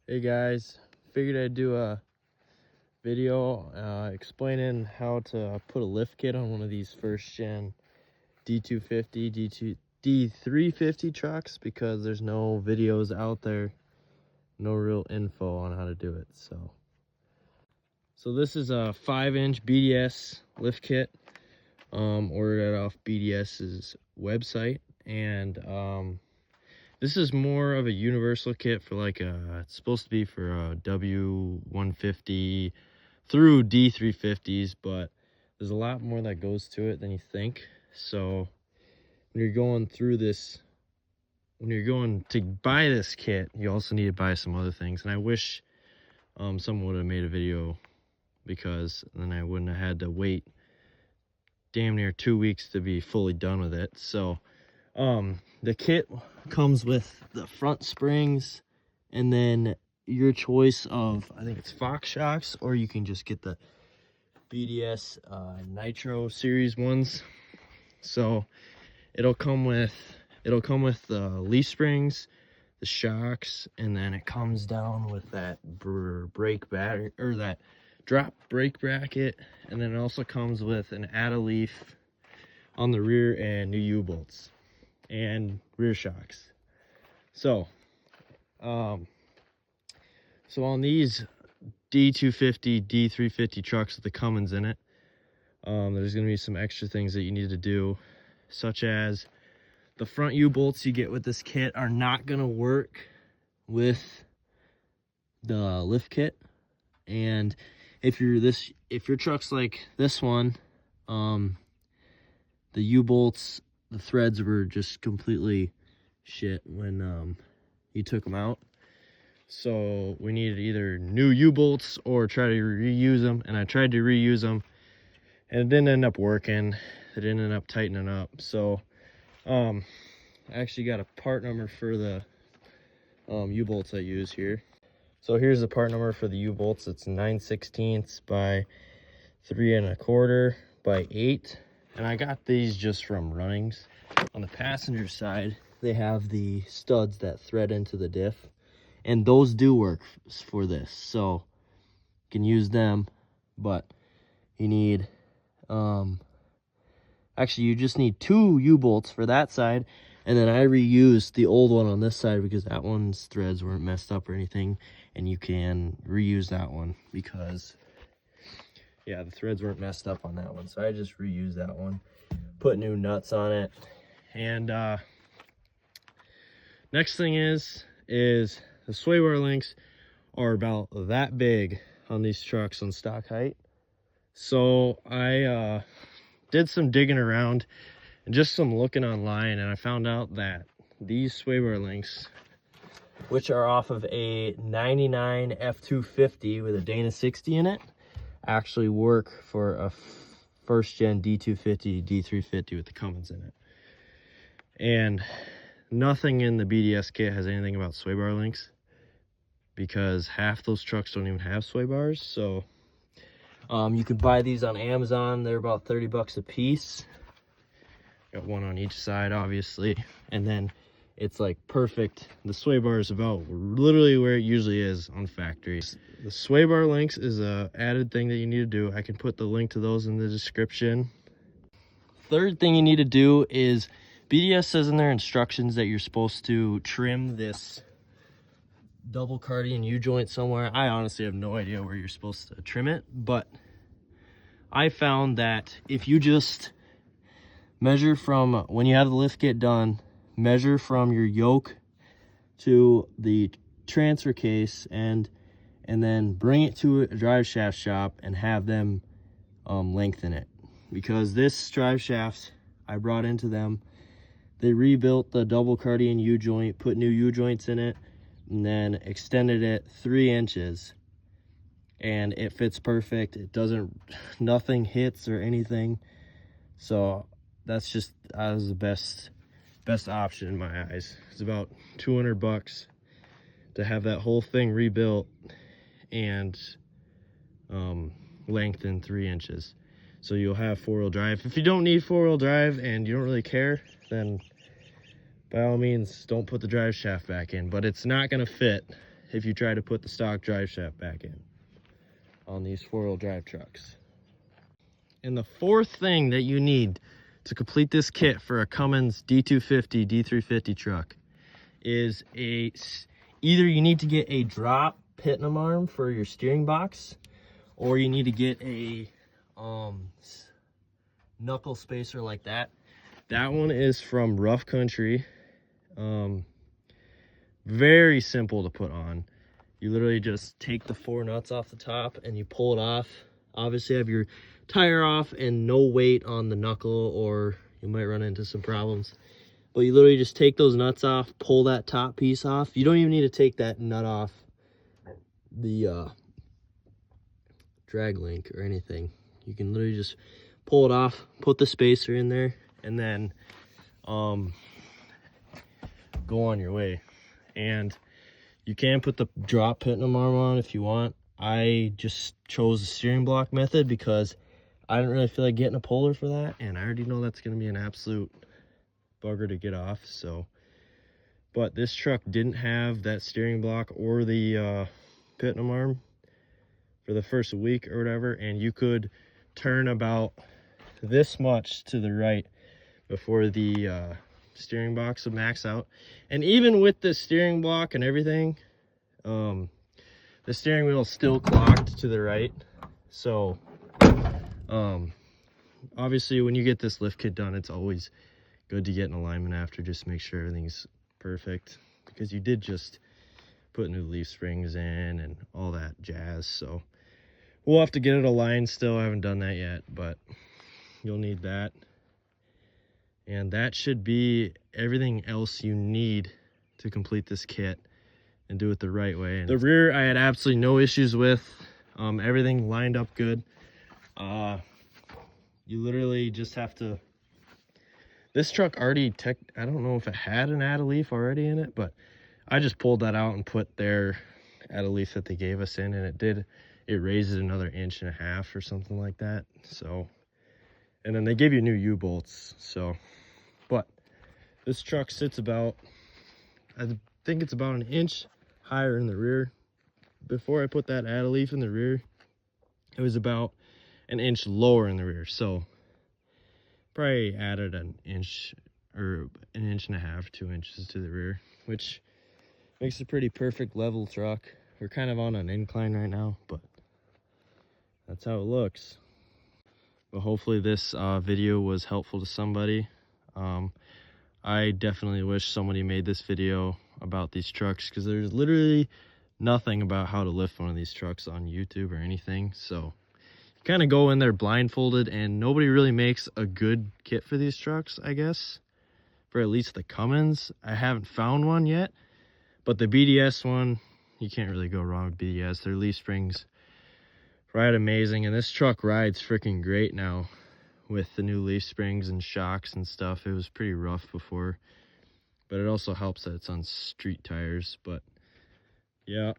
Hey guys, figured I'd do a video explaining how to put a lift kit on one of these first gen D250, D350 trucks because there's no videos out there, no real info on how to do it. So this is a 5-inch BDS lift kit, ordered it off BDS's website, and this is more of a universal kit for like it's supposed to be for a W150 through D350s, but there's a lot more that goes to it than you think. So when you're going through this, when you're going to buy this kit, you also need to buy some other things. And I wish someone would have made a video, because then I wouldn't have had to wait damn near 2 weeks to be fully done with it. So the kit comes with the front springs, and then your choice of, I think it's Fox shocks, or you can just get the BDS Nitro series ones. So it'll come with the leaf springs, the shocks, and then it comes down with that brake battery, or that drop brake bracket, and then it also comes with an add-a-leaf on the rear and new U-bolts and rear shocks. So on these D250, D350 trucks with the Cummins in it, there's going to be some extra things that you need to do, such as the front U-bolts you get with this kit are not going to work with the lift kit. And if your truck's like this one, the U-bolts, the threads were just completely shit when you took them out. So we needed either new U-bolts or try to reuse them, and I tried to reuse them and it didn't end up working. It didn't end up tightening up. So I actually got a part number for the U-bolts I use here. So here's the part number for the U-bolts. It's 9/16 by 3 1/4 by 8, and I got these just from Runnings. On the passenger side, they have the studs that thread into the diff, and those do work for this, so you can use them. But you need actually, you just need 2 U-bolts for that side, and then I reused the old one on this side because that one's threads weren't messed up or anything, and you can reuse that one because, yeah, the threads weren't messed up on that one. So I just reused that one, put new nuts on it. And next thing is the sway bar links are about that big on these trucks on stock height. So I did some digging around and just some looking online, and I found out that these sway bar links, which are off of a 99 F250 with a Dana 60 in it, actually work for a first gen D250, D350 with the Cummins in it. And nothing in the BDS kit has anything about sway bar links, because half those trucks don't even have sway bars. So you can buy these on Amazon. They're about 30 bucks a piece. Got one on each side, obviously, and then it's like perfect. The sway bar is about literally where it usually is on factory. The sway bar links is a added thing that you need to do. I can put the link to those in the description. Third thing you need to do is, BDS says in their instructions that you're supposed to trim this double cardian U-joint somewhere. I honestly have no idea where you're supposed to trim it, but I found that if you just measure from when you have the lift kit done, measure from your yoke to the transfer case, and then bring it to a drive shaft shop and have them lengthen it. Because this drive shaft I brought into them, they rebuilt the double cardian U-joint, put new U-joints in it, and then extended it 3 inches, and it fits perfect. It doesn't, nothing hits or anything. So that's just, that was the best option in my eyes. It's about 200 bucks to have that whole thing rebuilt and lengthened 3 inches. So you'll have 4-wheel drive. If you don't need 4-wheel drive and you don't really care, then by all means don't put the drive shaft back in, but it's not going to fit if you try to put the stock drive shaft back in on these 4-wheel drive trucks. And the fourth thing that you need to complete this kit for a Cummins D250, D350 truck is either you need to get a drop pitnam arm for your steering box, or you need to get a knuckle spacer like that. That one is from Rough Country. Very simple to put on. You literally just take the 4 nuts off the top and you pull it off. Obviously have your tire off and no weight on the knuckle, or you might run into some problems. But you literally just take those nuts off, pull that top piece off. You don't even need to take that nut off the drag link or anything. You can literally just pull it off, put the spacer in there, and then go on your way. And you can put the drop pitnam arm on if you want. I just chose the steering block method because I didn't really feel like getting a puller for that, and I already know that's going to be an absolute bugger to get off. So, but this truck didn't have that steering block or the pitnam arm for the first week or whatever, and you could turn about this much to the right before the steering box would max out. And even with the steering block and everything, the steering wheel is still clocked to the right. So obviously when you get this lift kit done, it's always good to get an alignment after, just make sure everything's perfect, because you did just put new leaf springs in and all that jazz. So we'll have to get it aligned still. I haven't done that yet, but you'll need that. And that should be everything else you need to complete this kit and do it the right way. And the rear, I had absolutely no issues with. Everything lined up good. You literally just have to, this truck already, I don't know if it had an add a leaf already in it, but I just pulled that out and put their add a leaf that they gave us in, and it raised it another 1.5 inches or something like that. So, and then they give you new U-bolts. So, but this truck sits about, I think it's about 1 inch higher in the rear. Before I put that add a leaf in the rear, it was about 1 inch lower in the rear. So probably added 1 inch or 1.5 inches, 2 inches to the rear, which makes a pretty perfect level truck. We're kind of on an incline right now, but that's how it looks. But hopefully this video was helpful to somebody. I definitely wish somebody made this video about these trucks, because there's literally nothing about how to lift one of these trucks on YouTube or anything. So you kind of go in there blindfolded, and nobody really makes a good kit for these trucks, I guess, for at least the Cummins. I haven't found one yet, but the BDS one, you can't really go wrong with BDS. Their leaf springs ride amazing, and this truck rides freaking great now with the new leaf springs and shocks and stuff. It was pretty rough before, but it also helps that it's on street tires. But yeah,